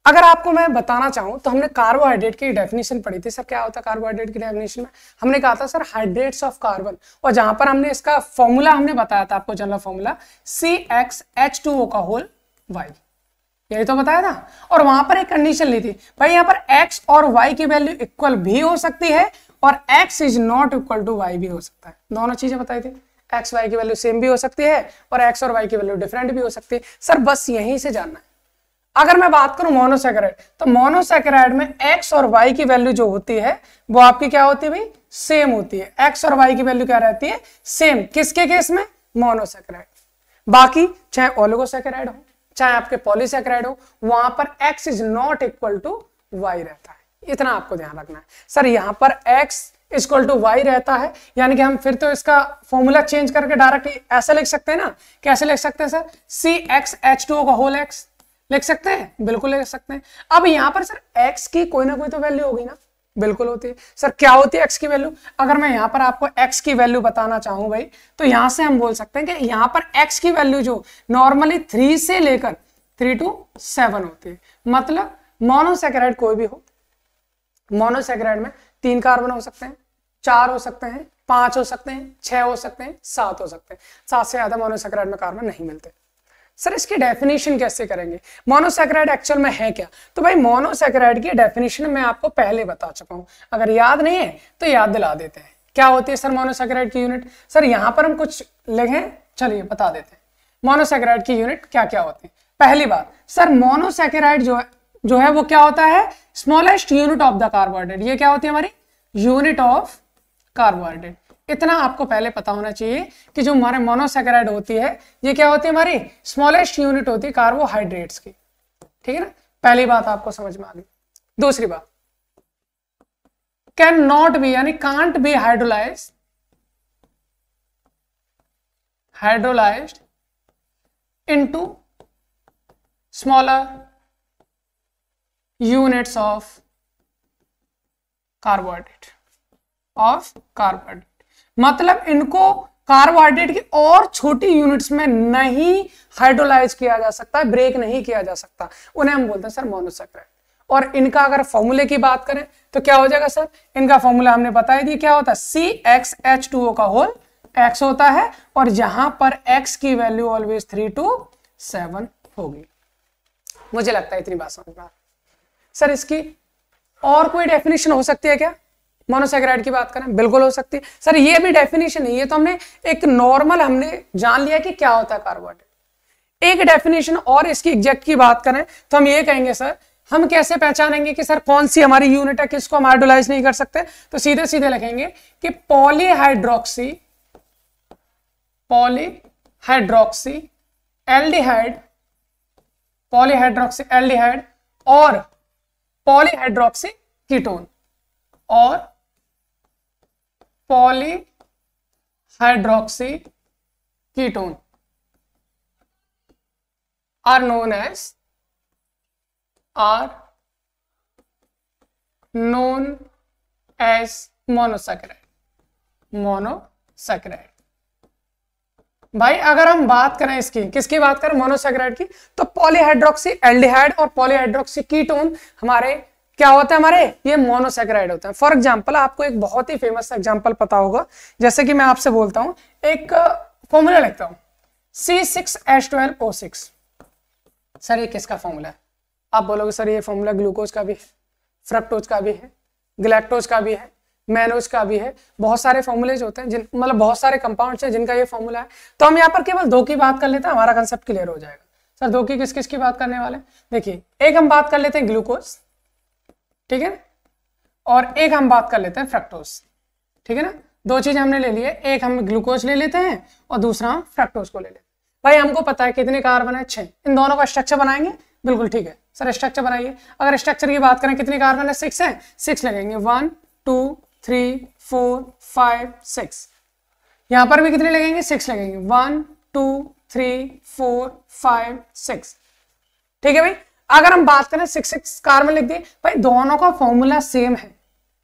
अगर आपको मैं बताना चाहूं तो हमने कार्बोहाइड्रेट की डेफिनेशन पढ़ी थी। सर क्या होता है कार्बोहाइड्रेट की डेफिनेशन में? हमने कहा था सर हाइड्रेट्स ऑफ कार्बन, और जहां पर हमने इसका फॉर्मूला हमने बताया था आपको, जनरल फॉर्मूला CxH2O का होल y, यही तो बताया था। और वहां पर एक कंडीशन ली थी भाई, यहाँ पर x और y की वैल्यू इक्वल भी हो सकती है और x is not equal to y भी हो सकता है। दोनों चीजें बताई थी, x y की वैल्यू सेम भी हो सकती है और x और y की वैल्यू डिफरेंट भी हो सकती है। सर बस यहीं से जानना है। अगर मैं बात करूं मोनोसैकेराइड, तो मोनोसैकेराइड में x और y की वैल्यू जो होती है वो आपकी क्या होती है भाई? सेम होती है। x और y की वैल्यू क्या रहती है? सेम। किसके केस में? मोनोसैकेराइड। बाकी चाहे ओलिगोसैकेराइड हो चाहे आपके पॉलीसैकेराइड हो, वहां पर x is not equal to y रहता है। इतना आपको ध्यान रखना है। सर यहां पर x इक्वल टू y रहता है, यानी कि हम फिर तो इसका फॉर्मूला चेंज करके डायरेक्टली ऐसा लिख सकते हैं ना। कैसे लिख सकते हैं सर? CxH2O का होल x लिख सकते हैं, बिल्कुल लिख सकते हैं। अब यहां पर सर x की कोई ना कोई तो वैल्यू होगी ना, बिल्कुल होती है। सर क्या होती है x की वैल्यू? अगर मैं यहां पर आपको x की वैल्यू बताना चाहूं भाई, तो यहां से हम बोल सकते हैं कि यहां पर x की वैल्यू जो नॉर्मली 3 से लेकर 3 to 7 होती है। मतलब मोनोसैकेराइड कोई भी हो, मोनोसैकेराइड में 3 कार्बन हो सकते हैं, 4 हो सकते हैं, 5 हो सकते हैं, 6 हो सकते हैं, 7 हो सकते हैं। 7 से ज्यादा मोनोसैकेराइड में कार्बन नहीं मिलते। सर इसकी डेफिनेशन कैसे करेंगे? मोनोसैकेराइड एक्चुअल में है क्या? तो भाई मोनोसैकेराइड की डेफिनेशन मैं आपको पहले बता चुका हूं, अगर याद नहीं है तो याद दिला देते हैं। क्या होती है सर मोनोसैकेराइड की यूनिट? सर यहां पर हम कुछ लिखे, चलिए बता देते हैं मोनोसैकेराइड की यूनिट क्या क्या होती है। पहली बात सर, मोनोसैकेराइड जो है वो क्या होता है? Smallest unit of the carbohydrate. ये क्या होती है हमारी? Unit of carbohydrate. इतना आपको पहले पता होना चाहिए कि जो हमारे मोनोसैकेराइड होती है ये क्या होती है? हमारी स्मॉलेस्ट यूनिट होती है कार्बोहाइड्रेट्स की। ठीक है ना, पहली बात आपको समझ में आ गई। दूसरी बात, कैन नॉट बी यानी can't be hydrolysed into smaller units of carbohydrate मतलब इनको कार्बोहाइड्रेट की और छोटी यूनिट्स में नहीं हाइड्रोलाइज किया जा सकता, ब्रेक नहीं किया जा सकता, उन्हें हम बोलते हैं सर मोनोसैकेराइड। और इनका अगर फॉर्मूले की बात करें तो क्या हो जाएगा सर? इनका फॉर्मूला हमने बता दिया, क्या होता है? CxH2O का होल x होता है और यहां पर x की वैल्यू ऑलवेज 3 to 7 होगी। मुझे लगता है इतनी बात समझ में आ रही। सर इसकी और कोई डेफिनेशन हो सकती है क्या? मोनोसैकेराइड की बात करें, बिल्कुल हो सकती है। सर ये भी डेफिनेशन है, ये तो हमने एक नॉर्मल हमने जान लिया कि क्या होता है कार्बोहाइड्रेट। एक डेफिनेशन और इसकी एग्जैक्ट की बात करें तो हम ये कहेंगे सर, हम कैसे पहचानेंगे कि सर कौन सी हमारी यूनिट है, किसको हम हाइड्रोलाइज नहीं कर सकते? तो सीधे सीधे लिखेंगे कि पॉलीहाइड्रोक्सी एल्डिहाइड और पॉलीहाइड्रोक्सी कीटोन और polyhydroxy ketone are known as monosaccharide. भाई अगर हम बात करें इसकी, किसकी बात करें? मोनोसैकेराइड की, तो पॉलीहाइड्रोक्सी एल्डिहाइड और पॉलीहाइड्रोक्सी कीटोन हमारे क्या होता है? हमारे ये मोनोसैकेराइड होते हैं। फॉर एग्जांपल आपको एक बहुत ही फेमस एग्जांपल पता होगा, जैसे कि मैं आपसे बोलता हूं, एक फॉर्मूला लिखता हूं C6H12O6। सर ये किसका फॉर्मूला है? आप बोलोगे सर ये फॉर्मूला ग्लूकोज का भी है, फ्रक्टोज का भी है, गैलेक्टोज का भी है, मैनोज का भी है। बहुत सारे फॉर्मूलेज होते हैं जिन मतलब बहुत सारे कंपाउंड्स हैं जिनका ये फॉर्मूला है। तो हम यहाँ पर केवल 2 की बात कर लेते हैं, हमारा कंसेप्ट क्लियर हो जाएगा। सर 2 की किस किस की बात करने वाले? देखिए, एक हम बात कर लेते हैं ग्लूकोज, ठीक है, और एक हम बात कर लेते हैं फ्रक्टोज। ठीक है ना, 2 चीजें हमने ले ली है, एक हम ग्लूकोज ले लेते हैं और दूसरा हम फ्रक्टोज को ले लेते हैं। भाई हमको पता है कितने कार्बन है? 6। इन दोनों का स्ट्रक्चर बनाएंगे, बिल्कुल ठीक है सर, स्ट्रक्चर बनाइए। अगर स्ट्रक्चर की बात करें कितने कार्बन है? 6 है, 6 लगेंगे, 1 2 3 4 5 6। यहां पर भी कितने लगेंगे? 6 लगेंगे, 1 2 3 4 5 6। ठीक है भाई, अगर हम बात करें 6 कार्बन लिख दिए, भाई दोनों का फॉर्मूला सेम है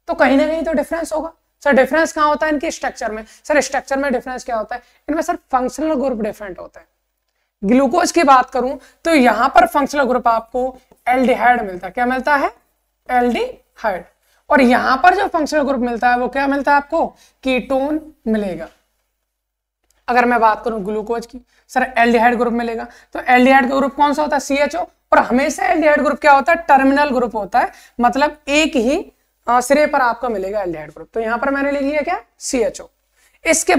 तो कहीं ना कहीं तो डिफरेंस होगा। सर डिफरेंस कहां होता है? इनके स्ट्रक्चर में। सर स्ट्रक्चर में डिफरेंस क्या होता है? इनमें सर फंक्शनल ग्रुप डिफरेंट होता है। ग्लूकोज की बात करूं तो यहां पर फंक्शनल ग्रुप आपको एल्डिहाइड मिलता है। क्या मिलता है? एल्डिहाइड। और यहां पर जो फंक्शनल ग्रुप मिलता है वो क्या मिलता है आपको? कीटोन मिलेगा। अगर मैं बात करूं ग्लूकोज की, सर एल्डिहाइड ग्रुप मिलेगा, तो एल्डिहाइड का ग्रुप कौन सा होता है? CHO। और हमेशा एल्डिहाइड ग्रुप क्या होता है? टर्मिनल ग्रुप होता है, मतलब एक ही सिरे पर आपको मिलेगा एल्डिहाइड ग्रुप। तो यहां पर मैंने लिख लिया क्या? CHO। इसके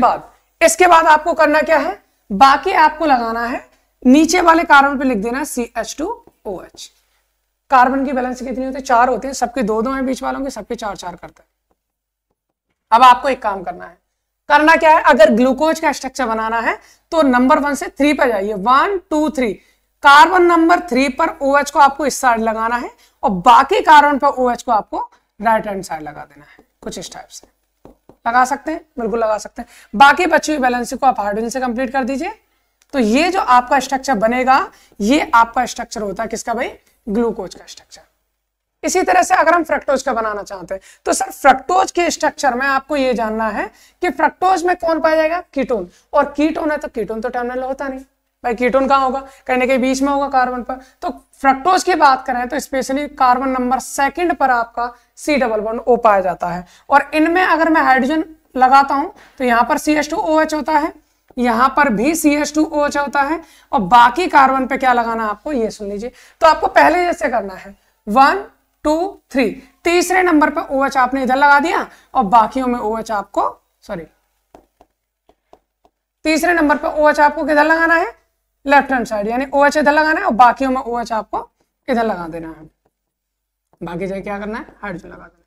बाद आपको करना क्या है? बाकी आपको लगाना है नीचे वाले कार्बन पे लिख देना CH2OH। कार्बन की वैलेंस कितनी होती है? 4 होती है, सबके 2-2 हैं बीच वालों के, सबके 4-4 करते हैं। अब आपको एक काम करना है, करना क्या है? अगर ग्लूकोज का स्ट्रक्चर बनाना है तो नंबर 1 से 3 पर जाइए। 1 2 3, कार्बन नंबर 3 पर OH को आपको इस साइड लगाना है और बाकी कार्बन पर OH को आपको राइट हैंड साइड लगा देना है। कुछ इस टाइप से लगा सकते हैं, बिल्कुल लगा सकते हैं। बाकी बची हुई बैलेंस को आप हाइड्रोजन से कंप्लीट कर दीजिए। तो ये जो आपका स्ट्रक्चर बनेगा, ये आपका स्ट्रक्चर होता है किसका भाई? ग्लूकोज का स्ट्रक्चर। इसी तरह से अगर हम फ्रक्टोज का बनाना चाहते हैं तो सर फ्रक्टोज के स्ट्रक्चर में आपको ये जानना है कि फ्रक्टोज में कौन पाया जाएगा? कीटोन। और कीटोन है तो कीटोन तो टर्मिनल होता नहीं भाई, कीटोन कहाँ होगा? कहीं ना कहीं बीच में होगा कार्बन पर। तो फ्रक्टोज की बात करें तो स्पेशली कार्बन नंबर 2 पर आपका C डबल बॉन्ड O पाया जाता है। और इनमें अगर मैं हाइड्रोजन लगाता हूं तो यहां पर CH2OH होता है, यहां पर भी CH2OH होता है, और बाकी कार्बन पे क्या लगाना है आपको? ये सुन लीजिए। तो आपको पहले जैसे करना है 1 2 3, तीसरे नंबर पे OH आपने इधर लगा दिया और बाकियों में OH आपको, सॉरी, तीसरे नंबर पे OH आपको किधर लगाना है? लेफ्ट हैंड साइड, यानी OH इधर लगाना है और बाकियों में OH आपको इधर लगा देना है। बाकी जगह क्या करना है? हाइड्रोजन लगा देना है।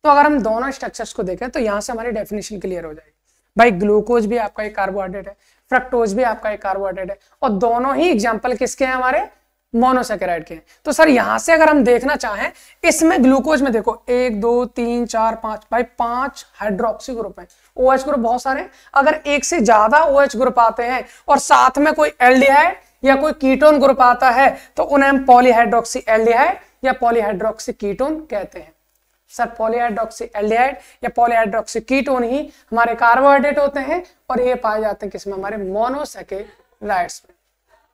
तो अगर हम दोनों स्ट्रक्चर्स को देखें तो यहां से हमारी डेफिनेशन क्लियर हो जाएगी भाई। ग्लूकोज भी आपका एक कार्बोहाइड्रेट है, फ्रक्टोज भी आपका एक कार्बोहाइड्रेट है, और दोनों ही एग्जाम्पल किसके हैं? हमारे मोनोसैकेराइड के। तो सर यहां से अगर हम देखना चाहें, इसमें ग्लूकोज में देखो 1 2 3 4 5 भाई 5 हाइड्रोक्सी ग्रुप है। OH ग्रुप बहुत सारे, अगर एक से ज्यादा OH ग्रुप आते हैं और साथ में कोई एल्डिहाइड या कोई कीटोन ग्रुप आता है तो उन्हें हम पॉलीहाइड्रोक्सी एल्डिहाइड या पॉलीहाइड्रोक्सी कीटोन कहते हैं। सर पॉलीहाइड्रोक्सी एल्डिहाइड या पॉलीहाइड्रोक्सी कीटोन ही हमारे कार्बोहाइड्रेट होते हैं और ये पाए जाते हैं किसमें? हमारे मोनोसैकेराइड्स में।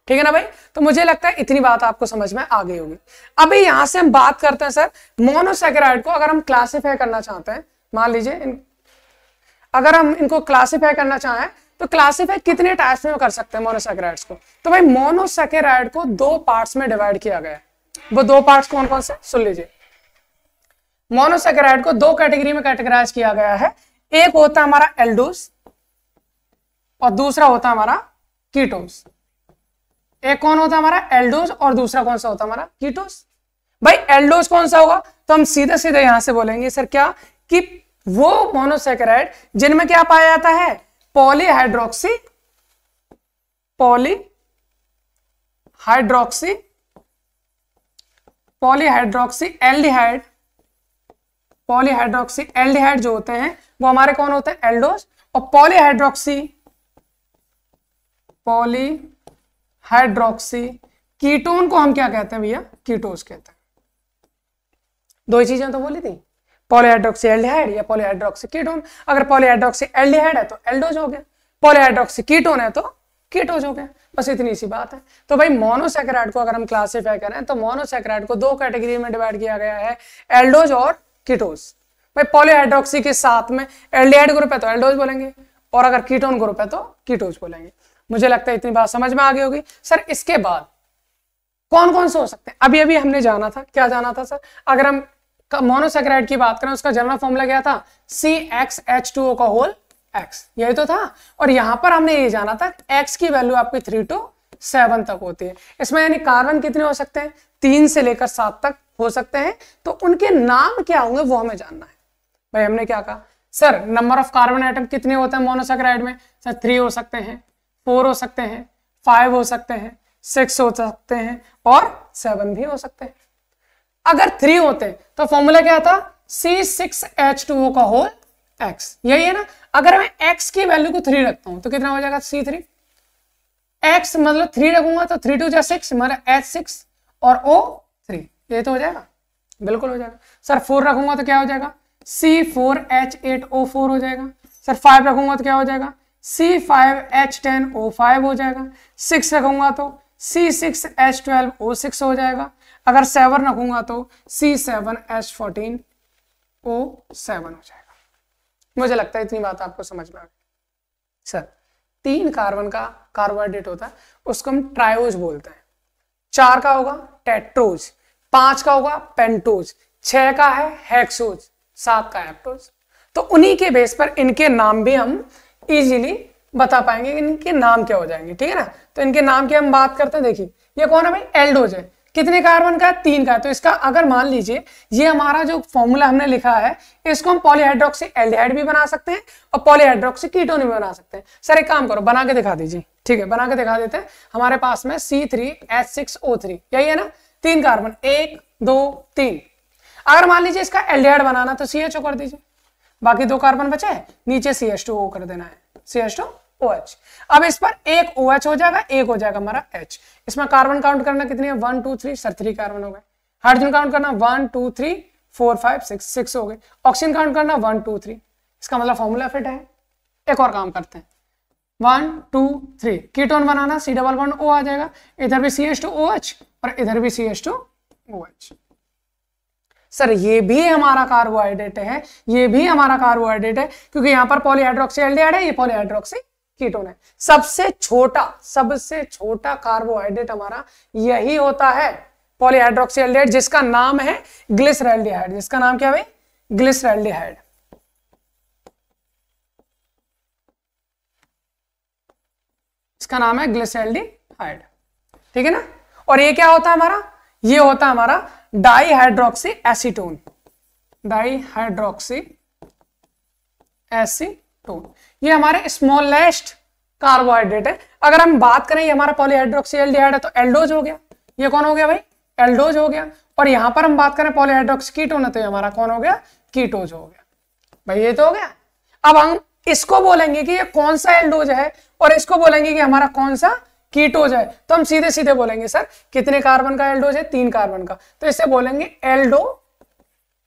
ठीक है ना भाई? तो मुझे लगता है इतनी बात आपको समझ में आ गई होगी। अभी यहां से हम बात करते हैं सर मोनोसैकेराइड को अगर हम क्लासिफाई करना चाहते हैं, मान लीजिए अगर हम इनको क्लासिफाई करना चाहें तो क्लासिफाई कितने टाइप्स में कर सकते हैं मोनोसैकेराइड्स को? तो भाई मोनोसैकेराइड को 2 पार्ट्स में डिवाइड किया गया है। वो 2 पार्ट्स कौन कौन से? सुन लीजिए। मोनोसैकेराइड को 2 कैटेगरी में कैटेगराइज किया गया है। एक होता है हमारा एल्डोज और दूसरा होता है हमारा कीटोन्स। एक कौन होता है हमारा? एल्डोज, और दूसरा कौन सा होता है हमारा? कीटोस। भाई एल्डोज कौन सा होगा? तो हम सीधे सीधे यहां से बोलेंगे सर क्या, कि वो मोनोसैकेराइड जिनमें क्या पाया जाता है? पॉलीहाइड्रोक्सी एल्डिहाइड, पॉलीहाइड्रोक्सी एल्डिहाइड जो होते हैं वो हमारे कौन होते हैं? एल्डोज। और पॉलीहाइड्रोक्सी कीटोन को हम क्या कहते हैं भैया? कीटोस कहते हैं। 2 ही चीजें तो बोली थी, पॉलीहाइड्रोक्सी एल्डिहाइड या पॉलीहाइड्रोक्सी कीटोन। अगर पॉलीहाइड्रोक्सी एल्डिहाइड है तो एल्डोज हो गया, पॉलीहाइड्रोक्सी कीटोन है तो कीटोज हो गया। बस इतनी सी बात है। तो भाई मोनोसैकेराइड को अगर हम क्लासिफाई करें तो मोनोसैकेराइड को 2 कैटेगरी में डिवाइड किया गया है, एल्डोज और कीटोज। भाई पॉलीहाइड्रोक्सी के साथ में एल्डिहाइड ग्रुप है तो एल्डोज बोलेंगे, और अगर कीटोन ग्रुप है तो कीटोज बोलेंगे। मुझे लगता है इतनी बात समझ में आ गई होगी। सर इसके बाद कौन कौन से हो सकते हैं? अभी अभी हमने जाना था, क्या जाना था सर? अगर हम मोनोसैकेराइड की बात करें उसका जनरल फॉर्मूला क्या था? CxH2O का होल X, यही तो था। और यहां पर हमने ये जाना था X की वैल्यू आपकी 3 to 7 तक होती है। इसमें यानी कार्बन कितने हो सकते हैं? 3 से लेकर 7 तक हो सकते हैं। तो उनके नाम क्या होंगे वो हमें जानना है। भाई हमने क्या कहा sir, number of carbon atom कितने होते हैं मोनोसैकेराइड में? सर 3 हो सकते हैं, 4 हो सकते हैं, 5 हो सकते हैं, 6 हो सकते हैं और 7 भी हो सकते हैं। अगर 3 होते तो फॉर्मूला क्या था? C6H2O का होल X, यही है ना। अगर मैं X की वैल्यू को 3 रखता हूं तो कितना हो जाएगा? C3। X मतलब 3 रखूंगा तो 3 2 6 मतलब H6 और O3, ये तो हो जाएगा, बिल्कुल हो जाएगा। सर 4 रखूंगा तो क्या हो जाएगा? C4H8O4 हो जाएगा। सर 5 रखूंगा तो क्या हो जाएगा? C5H10O5 हो जाएगा। 6 रखूंगा तो C6H12O6 हो जाएगा। अगर 7 रखूंगा तो C7H14O7 हो जाएगा। मुझे लगता है इतनी बात आपको समझ में आ गई। सर 3 कार्बन का कार्बोहाइड्रेट होता है उसको हम ट्रायोज बोलते हैं। 4 का होगा टेट्रोज, 5 का होगा पेंटोज, 6 का है हेक्सोज, 7 का हेप्टोज। तो उन्हीं के बेस पर इनके नाम भी हम इजीली बता पाएंगे कि इनके नाम क्या हो जाएंगे, ठीक है ना। तो इनके नाम की हम बात करते हैं। देखिए ये कौन है भाई, एल्डोज है। कितने कार्बन का है, 3 का है। तो इसका अगर मान लीजिए ये हमारा जो फॉर्मूला हमने लिखा है इसको हम पॉलीहाइड्रोक्सी एल्डिहाइड भी बना सकते हैं और पॉलीहाइड्रोक्सी कीटोन भी बना सकते हैं। सर एक काम करो, बना के दिखा दीजिए। ठीक है, बना के दिखा देते हैं। हमारे पास में C3H6O3 यही है ना, 3 कार्बन, 1 2 3। अगर मान लीजिए इसका एल्डिहाइड बनाना तो CHO कर दीजिए, बाकी 2 कार्बन बचे हैं, नीचे CH2O कर देना है, CH2OH। अब इस पर एक OH हो जाएगा, एक हो जाएगा हमारा H। इसमें कार्बन काउंट करना कितनी है, 1 2 3, सर 3 कार्बन हो गए। हाइड्रोजन काउंट करना 1 2 3 4 5 6 हो गए। ऑक्सीजन काउंट करना 1 2 3। इसका मतलब फॉर्मूला फिट है। एक और काम करते हैं, 1 2 3 कीटोन बनाना, C डबल बॉन्ड O आ जाएगा, इधर भी CH2OH और इधर भी CH2OH। सर ये भी हमारा कार्बोहाइड्रेट है, ये भी हमारा कार्बोहाइड्रेट है, क्योंकि यहाँ पर पॉलीहाइड्रोक्सी एल्डिहाइड है, ये पॉलीहाइड्रोक्सी कीटोन है। सबसे छोटा कार्बोहाइड्रेट हमारा यही होता है, पॉलीहाइड्रोक्सी एल्डिहाइड, जिसका नाम है ग्लिसरॉल्डिहाइड। जिसका नाम क्या है, ग्लिसरॉल्डिहाइड। इसका नाम है ग्लिसरॉल्डिहाइड, ठीक है ना। और ये क्या होता है हमारा, ये होता है हमारा डाईहाइड्रोक्सी एसीटोन, डाईहाइड्रोक्सी एसीटोन। ये हमारे स्मॉलेस्ट कार्बोहाइड्रेट है। अगर हम बात करें ये हमारा पॉलीहाइड्रोक्सी एल्डिहाइड है तो एल्डोज हो गया। ये कौन हो गया भाई, एल्डोज हो गया। और यहां पर हम बात करें पॉलीहाइड्रोक्सी कीटोन है तो ये हमारा कौन हो गया, कीटोज हो गया। भाई ये तो हो गया। अब हम इसको बोलेंगे कि ये कौन सा एल्डोज है और इसको बोलेंगे कि हमारा कौन सा कीटोज है। तो हम सीधे सीधे बोलेंगे सर कितने कार्बन का एल्डोज है, 3 कार्बन का, तो इसे बोलेंगे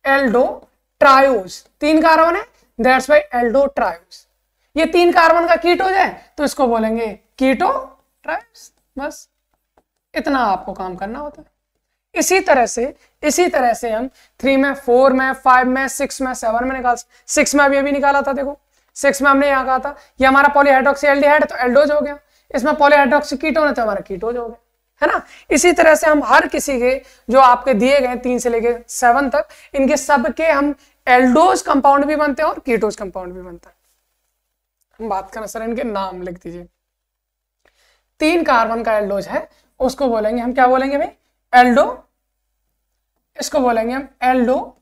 एल्डो ट्रायोज। 3 कार्बन है, दैट्स वाई एल्डो ट्रायोज। ये 3 कार्बन का कीटोज है तो इसको बोलेंगे कीटो ट्रायोज। बस इतना आपको काम करना होता है। इसी तरह से हम 3 में 4 में 5 में 6 में 7 में निकाल, 6 में अभी निकाला था। देखो 6 में हमने यहाँ कहा था ये हमारा पॉलीहाइड्रोक्सी एल्डिहाइड है तो एल्डोज हो गया। इसमें पॉलीहाइड्रोक्सी कीटोन है तो हमारा कीटोज हो गया, है ना। इसी तरह से हम हर किसी के जो आपके दिए गए 3 से लेके 7 तक, इनके सब के हम एल्डोज कंपाउंड भी बनते हैं और कीटोज कंपाउंड भी बनता है। हम बात करें सर इनके नाम लिख दीजिए। 3 कार्बन का एल्डोज है उसको बोलेंगे हम, क्या बोलेंगे भाई, एल्डो। इसको बोलेंगे हम एल्डो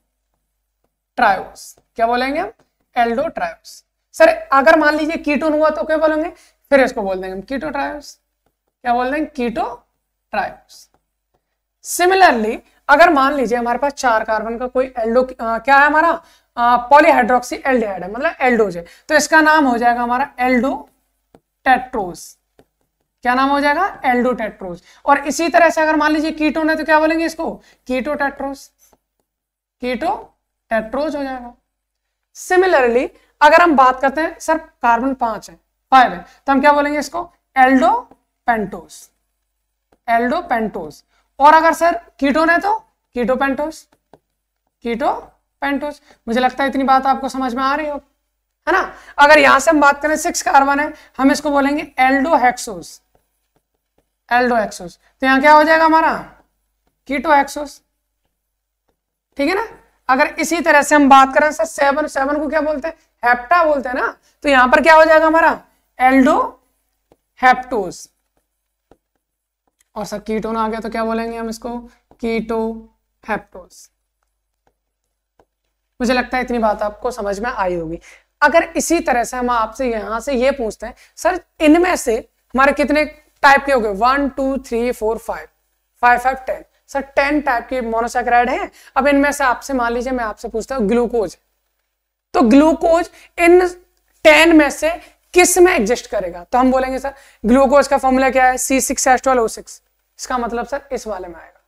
ट्रायोस। क्या बोलेंगे हम, एल्डो ट्रायोस। सर अगर मान लीजिए कीटोन हुआ तो क्या बोलेंगे, फिर इसको बोल देंगे हम कीटो ट्रायोस। क्या बोल देंगे, कीटो ट्रायोस। सिमिलरली अगर मान लीजिए हमारे पास 4 कार्बन का कोई एल्डो क्या है हमारा, पॉलीहाइड्रोक्सी एल्डिहाइड है, मतलब एल्डोज है, तो इसका नाम हो जाएगा हमारा एल्डो टेट्रोज। क्या नाम हो जाएगा, एल्डो टेट्रोज। और इसी तरह से अगर मान लीजिए कीटोन है तो क्या बोलेंगे इसको, कीटो टेट्रोज। कीटो टेट्रोज हो जाएगा। सिमिलरली अगर हम बात करते हैं सर कार्बन 5 है, 5 है, तो हम क्या बोलेंगे इसको, एल्डो पेंटोज। Aldo pentose. और अगर सर कीटोन है तो कीटो पेंटोज। कीटो पेंटोज। मुझे लगता है इतनी बात आपको समझ में आ रही हो, है ना। अगर यहां से हम बात करें 6 कार्बन है, हम इसको बोलेंगे एल्डो हेक्सोस। Aldo hexose. तो यहां क्या हो जाएगा हमारा, कीटो हेक्सोस, ठीक है ना। अगर इसी तरह से हम बात करें सर 7 को क्या बोलते हैं, हेप्टा बोलते हैं ना, तो यहां पर क्या हो जाएगा हमारा, एल्डो हेप्टोस। और सर कीटोन आ गया तो क्या बोलेंगे हम इसको, कीटो हेप्टोस। मुझे लगता है इतनी बात आपको समझ में आई होगी। अगर इसी तरह से हम आपसे यहां से ये पूछते हैं सर इनमें से हमारे कितने टाइप के हो गए, 1 2 3 4 5 5 5 10, सर 10 टाइप के मोनोसैकेराइड हैं। अब इनमें से आपसे मान लीजिए मैं आपसे पूछता हूँ ग्लूकोज, तो ग्लूकोज इन 10 में से किस में एग्जिस्ट करेगा, तो हम बोलेंगे सर ग्लूकोज का फॉर्मूला क्या है, C6H12O6। इसका मतलब सर इस वाले में आएगा,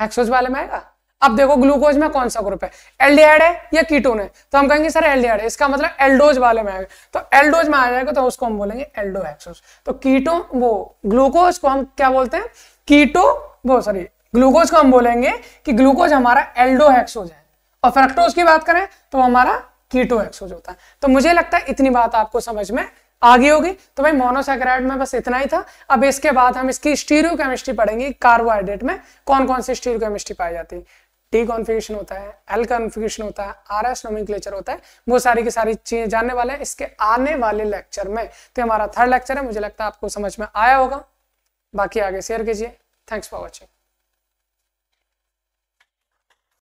हेक्सोज वाले में आएगा। अब देखो ग्लूकोज में कौन सा ग्रुप है, एल्डिहाइड है या कीटोन है, तो हम कहेंगे सर एल्डिहाइड है, इसका मतलब एल्डोज वाले में आएगा, तो एल्डोज में आ जाएगा तो उसको हम बोलेंगे एल्डोहेक्सोस। तो कीटो वो ग्लूकोज को हम क्या बोलते हैं, ग्लूकोज को हम बोलेंगे कि ग्लूकोज हमारा एल्डोहेक्सोज है, और फ्रक्टोज की बात करें तो हमारा कीटोहेक्सोज होता है। तो मुझे लगता है इतनी बात आपको समझ में आ गई होगी। तो भाई मोनोसैकेराइड में बस इतना ही था। अब इसके बाद हम इसकी स्टीरियोकेमिस्ट्री पढ़ेंगे, कार्बोहाइड्रेट में कौन कौन सी स्टीरियोकेमिस्ट्री पाई जाती है, टी कॉन्फ़िगरेशन होता है, एल कॉन्फ़िगरेशन होता है, आरएस नोमेनक्लेचर होता है, वो सारी की सारी चीजें जानने वाले हैं इसके आने वाले लेक्चर में। तो हमारा 3rd लेक्चर है, मुझे लगता है आपको समझ में आया होगा, बाकी आगे शेयर कीजिए। Thanks for watching.